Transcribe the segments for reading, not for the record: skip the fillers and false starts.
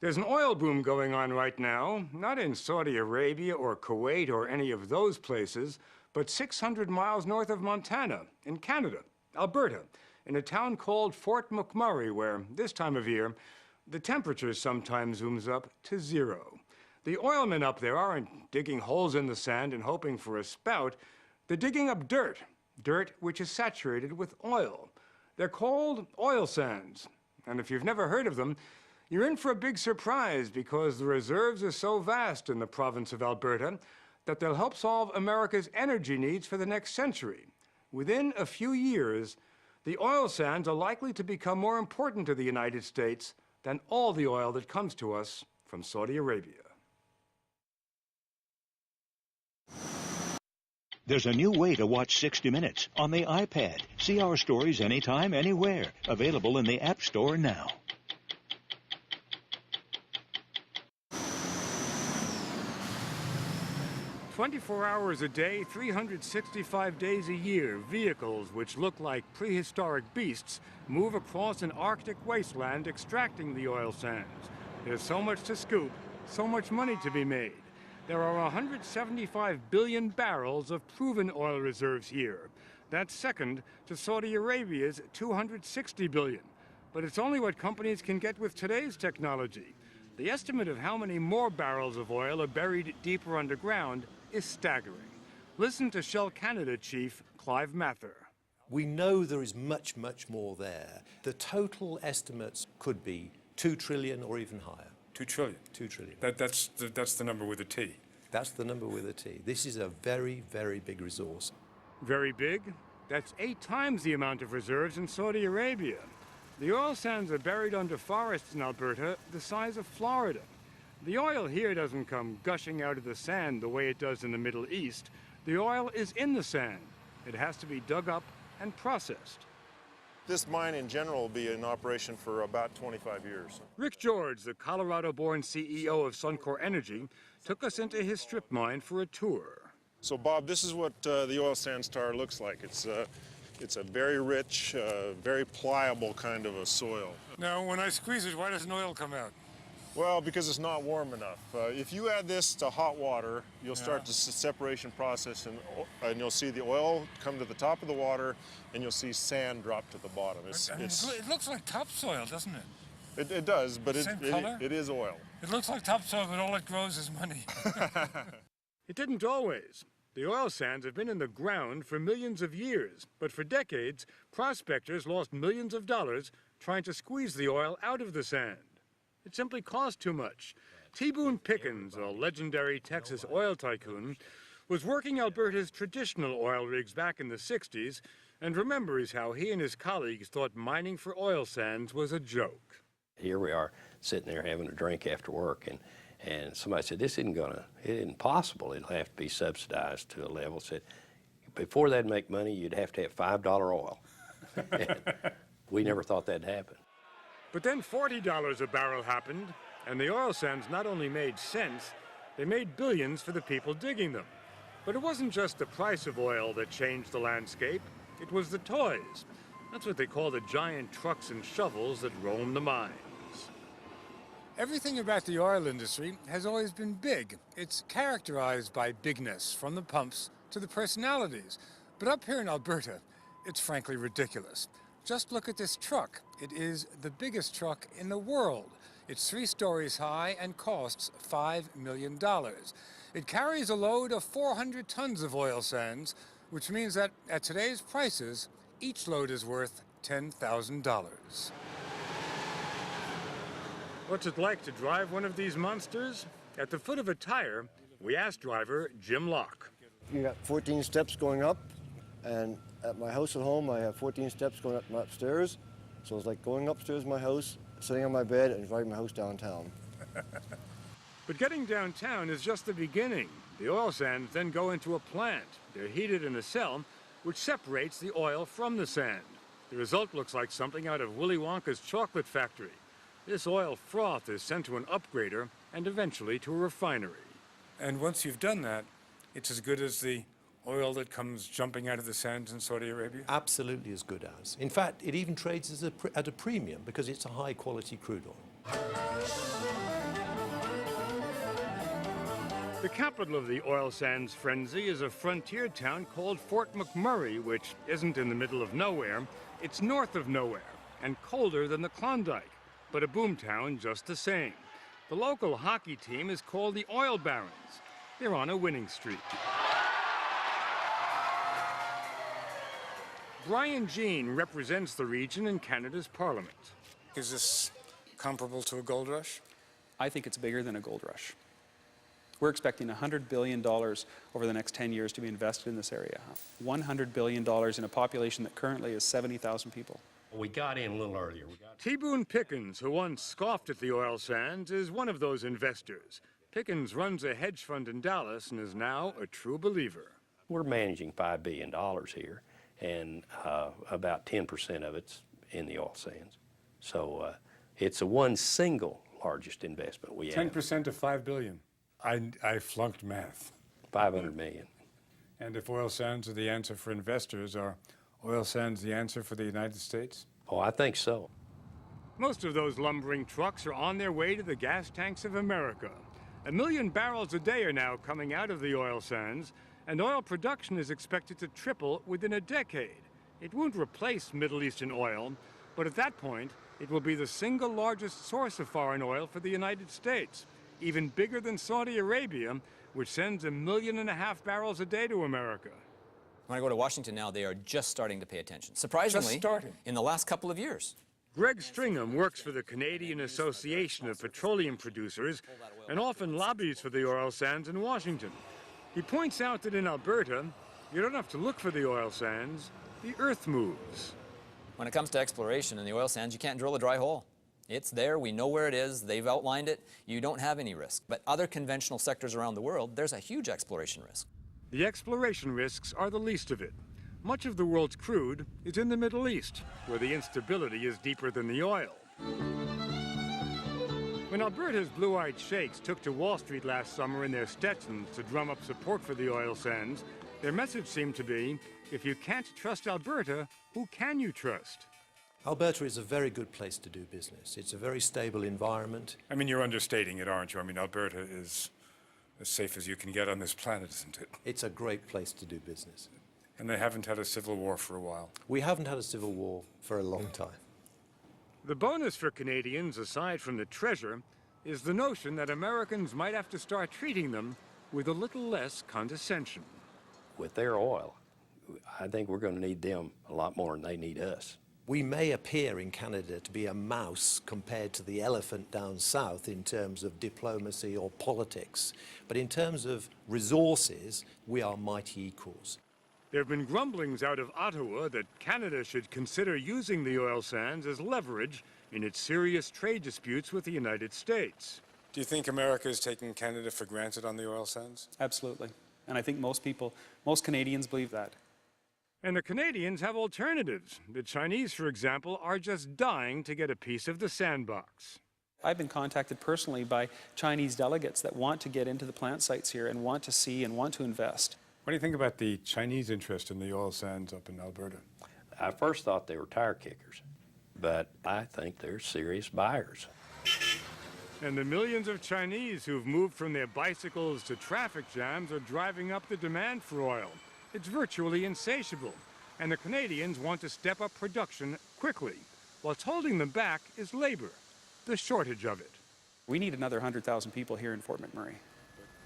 There's an oil boom going on right now, not in Saudi Arabia or Kuwait or any of those places, but 600 miles north of Montana, in Canada, Alberta, in a town called Fort McMurray, where this time of year, the temperature sometimes zooms up to 0. The oilmen up there aren't digging holes in the sand and hoping for a spout. They're digging up dirt, dirt which is saturated with oil. They're called oil sands, and if you've never heard of them, you're in for a big surprise because the reserves are so vast in the province of Alberta that they'll help solve America's energy needs for the next century. Within a few years, the oil sands are likely to become more important to the United States than all the oil that comes to us from Saudi Arabia. There's a new way to watch 60 Minutes on the iPad. See our stories anytime, anywhere. Available in the App Store now. 24 hours a day, 365 days a year, vehicles which look like prehistoric beasts move across an Arctic wasteland extracting the oil sands. There's so much to scoop, so much money to be made. There are 175 billion barrels of proven oil reserves here. That's second to Saudi Arabia's 260 billion. But it's only what companies can get with today's technology. The estimate of how many more barrels of oil are buried deeper underground is staggering. Listen to Shell Canada Chief Clive Mather. We know there is much, much more there. The total estimates could be 2 trillion or even higher. 2 trillion? 2 trillion. That's the number with a T. That's the number with a T. This is a very, very big resource. Very big? That's 8 times the amount of reserves in Saudi Arabia. The oil sands are buried under forests in Alberta the size of Florida. The oil here doesn't come gushing out of the sand the way it does in the Middle East. The oil is in the sand. It has to be dug up and processed. This mine in general will be in operation for about 25 years. Rick George, the Colorado-born CEO of Suncor Energy, took us into his strip mine for a tour. So Bob, this is what the oil sands tar looks like. It's a very rich, very pliable kind of a soil. Now, when I squeeze it, why doesn't oil come out? Well, because it's not warm enough. If you add this to hot water, you'll start the separation process, and you'll see the oil come to the top of the water, and you'll see sand drop to the bottom. It looks like topsoil, doesn't it? It does, but it is oil. It looks like topsoil, but all it grows is money. It didn't always. The oil sands have been in the ground for millions of years, but for decades, prospectors lost millions of dollars trying to squeeze the oil out of the sand. It simply cost too much. T. Boone Pickens, a legendary Texas oil tycoon, was working Alberta's traditional oil rigs back in the 60s and remembers how he and his colleagues thought mining for oil sands was a joke. Here we are sitting there having a drink after work, and somebody said, it isn't possible. It'll have to be subsidized to a level. Said, before they'd make money, you'd have to have $5 oil. We never thought that'd happen. But then $40 a barrel happened, and the oil sands not only made sense, they made billions for the people digging them. But it wasn't just the price of oil that changed the landscape, it was the toys. That's what they call the giant trucks and shovels that roam the mines. Everything about the oil industry has always been big. It's characterized by bigness, from the pumps to the personalities. But up here in Alberta, it's frankly ridiculous. Just look at this truck. It is the biggest truck in the world. It's 3 stories high and costs $5 million. It carries a load of 400 tons of oil sands, which means that at today's prices, each load is worth $10,000. What's it like to drive one of these monsters? At the foot of a tire, we asked driver Jim Locke. You got 14 steps going up, and at my house at home, I have 14 steps going up upstairs. So it's like going upstairs my house, sitting on my bed, and driving my house downtown. But getting downtown is just the beginning. The oil sands then go into a plant. They're heated in a cell, which separates the oil from the sand. The result looks like something out of Willy Wonka's chocolate factory. This oil froth is sent to an upgrader and eventually to a refinery. And once you've done that, it's as good as the oil that comes jumping out of the sands in Saudi Arabia? Absolutely as good as. In fact, it even trades at a premium because it's a high-quality crude oil. The capital of the oil sands frenzy is a frontier town called Fort McMurray, which isn't in the middle of nowhere. It's north of nowhere and colder than the Klondike, but a boomtown just the same. The local hockey team is called the Oil Barons. They're on a winning streak. Brian Jean represents the region in Canada's parliament. Is this comparable to a gold rush? I think it's bigger than a gold rush. We're expecting $100 billion over the next 10 years to be invested in this area. $100 billion in a population that currently is 70,000 people. We got in a little earlier. T. Boone Pickens, who once scoffed at the oil sands, is one of those investors. Pickens runs a hedge fund in Dallas and is now a true believer. We're managing $5 billion here, and about 10% of it's in the oil sands. So it's the one single largest investment we have. 10% of $5 billion. I flunked math. 500 million. And if oil sands are the answer for investors, are oil sands the answer for the United States? Oh, I think so. Most of those lumbering trucks are on their way to the gas tanks of America. 1 million barrels a day are now coming out of the oil sands, and oil production is expected to triple within a decade. It won't replace Middle Eastern oil, but at that point, it will be the single largest source of foreign oil for the United States, even bigger than Saudi Arabia, which sends 1.5 million barrels a day to America. When I go to Washington now, they are just starting to pay attention. Surprisingly, in the last couple of years. Greg Stringham works for the Canadian Association of Petroleum Producers and often lobbies for the oil sands in Washington. He points out that in Alberta, you don't have to look for the oil sands, the earth moves. When it comes to exploration in the oil sands, you can't drill a dry hole. It's there, we know where it is, they've outlined it, you don't have any risk. But other conventional sectors around the world, there's a huge exploration risk. The exploration risks are the least of it. Much of the world's crude is in the Middle East, where the instability is deeper than the oil. When Alberta's blue-eyed sheikhs took to Wall Street last summer in their Stetsons to drum up support for the oil sands, their message seemed to be, if you can't trust Alberta, who can you trust? Alberta is a very good place to do business. It's a very stable environment. I mean, you're understating it, aren't you? I mean, Alberta is as safe as you can get on this planet, isn't it? It's a great place to do business. And they haven't had a civil war for a while. We haven't had a civil war for a long time. The bonus for Canadians, aside from the treasure, is the notion that Americans might have to start treating them with a little less condescension. With their oil, I think we're going to need them a lot more than they need us. We may appear in Canada to be a mouse compared to the elephant down south in terms of diplomacy or politics, but in terms of resources, we are mighty equals. There have been grumblings out of Ottawa that Canada should consider using the oil sands as leverage in its serious trade disputes with the United States. Do you think America is taking Canada for granted on the oil sands? Absolutely. And I think most Canadians believe that. And the Canadians have alternatives. The Chinese, for example, are just dying to get a piece of the sandbox. I've been contacted personally by Chinese delegates that want to get into the plant sites here and want to see and want to invest. What do you think about the Chinese interest in the oil sands up in Alberta? I first thought they were tire kickers, but I think they're serious buyers. And the millions of Chinese who've moved from their bicycles to traffic jams are driving up the demand for oil. It's virtually insatiable, and the Canadians want to step up production quickly. What's holding them back is labor, the shortage of it. We need another 100,000 people here in Fort McMurray.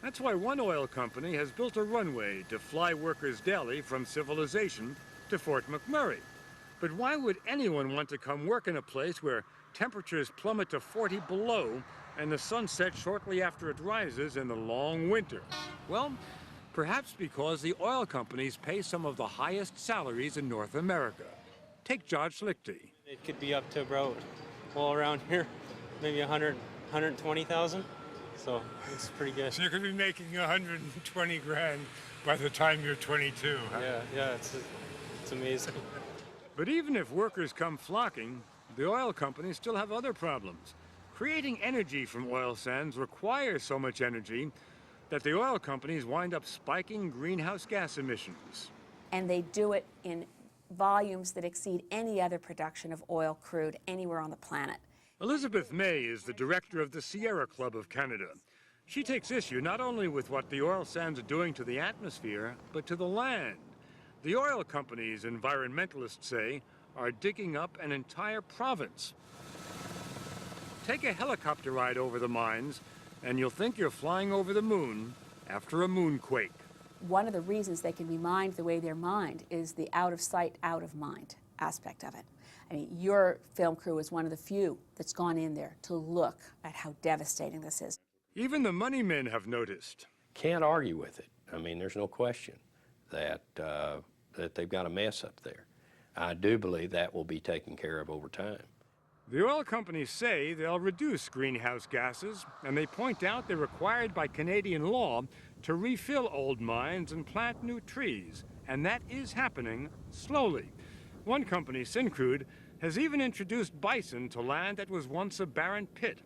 That's why one oil company has built a runway to fly workers daily from civilization to Fort McMurray. But why would anyone want to come work in a place where temperatures plummet to 40 below and the sun sets shortly after it rises in the long winter? Well, perhaps because the oil companies pay some of the highest salaries in North America. Take George Schlichty. It could be up to about, well, around here, maybe 120,000. So it's pretty good. So you could be making 120 grand by the time you're 22, huh? Yeah, it's amazing. But even if workers come flocking, the oil companies still have other problems. Creating energy from oil sands requires so much energy that the oil companies wind up spiking greenhouse gas emissions. And they do it in volumes that exceed any other production of oil crude anywhere on the planet. Elizabeth May is the director of the Sierra Club of Canada. She takes issue not only with what the oil sands are doing to the atmosphere, but to the land. The oil companies, environmentalists say, are digging up an entire province. Take a helicopter ride over the mines, and you'll think you're flying over the moon after a moonquake. One of the reasons they can be mined the way they're mined is the out of sight, out of mind aspect of it. I mean, your film crew is one of the few that's gone in there to look at how devastating this is. Even the money men have noticed. Can't argue with it. I mean, there's no question that, that they've got a mess up there. I do believe that will be taken care of over time. The oil companies say they'll reduce greenhouse gases, and they point out they're required by Canadian law to refill old mines and plant new trees, and that is happening slowly. One company, Syncrude, has even introduced bison to land that was once a barren pit.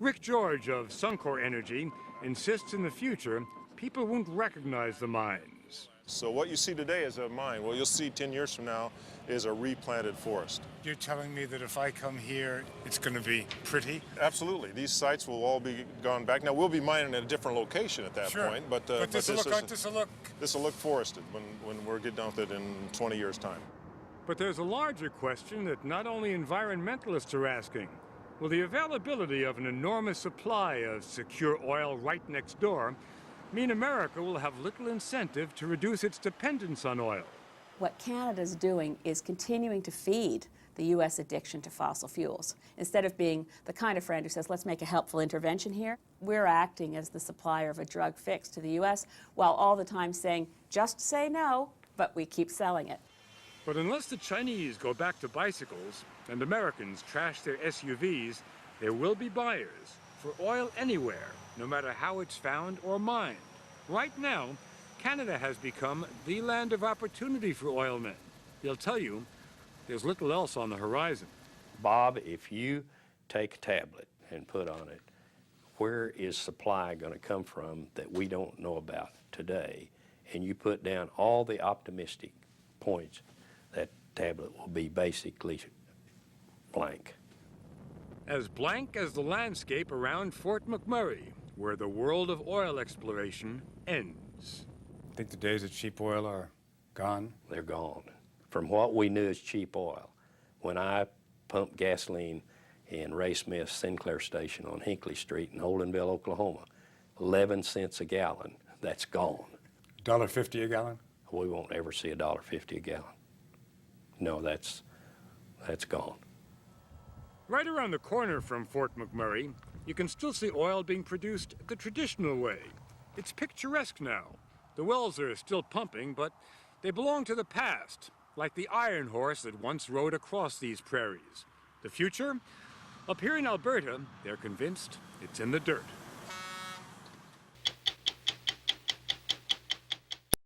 Rick George of Suncor Energy insists in the future people won't recognize the mines. So what you see today is a mine. What you'll see 10 years from now is a replanted forest. You're telling me that if I come here, it's going to be pretty? Absolutely. These sites will all be gone back. Now, we'll be mining at a different location at that point, but this will look forested when we're getting done with it in 20 years' time. But there's a larger question that not only environmentalists are asking. Will the availability of an enormous supply of secure oil right next door mean America will have little incentive to reduce its dependence on oil? What Canada's doing is continuing to feed the U.S. addiction to fossil fuels. Instead of being the kind of friend who says, let's make a helpful intervention here, we're acting as the supplier of a drug fix to the U.S. while all the time saying, just say no, but we keep selling it. But unless the Chinese go back to bicycles and Americans trash their SUVs, there will be buyers for oil anywhere, no matter how it's found or mined. Right now, Canada has become the land of opportunity for oil men. They'll tell you there's little else on the horizon. Bob, if you take a tablet and put on it, where is supply going to come from that we don't know about today, and you put down all the optimistic points, that tablet will be basically blank. As blank as the landscape around Fort McMurray, where the world of oil exploration ends. Think the days of cheap oil are gone? They're gone. From what we knew as cheap oil, when I pumped gasoline in Ray Smith's Sinclair station on Hinckley Street in Holdenville, Oklahoma, 11 cents a gallon, that's gone. $1.50 a gallon? We won't ever see $1.50 a gallon. No, that's gone. Right around the corner from Fort McMurray, you can still see oil being produced the traditional way. It's picturesque now. The wells are still pumping, but they belong to the past, like the iron horse that once rode across these prairies. The future? Up here in Alberta, they're convinced it's in the dirt.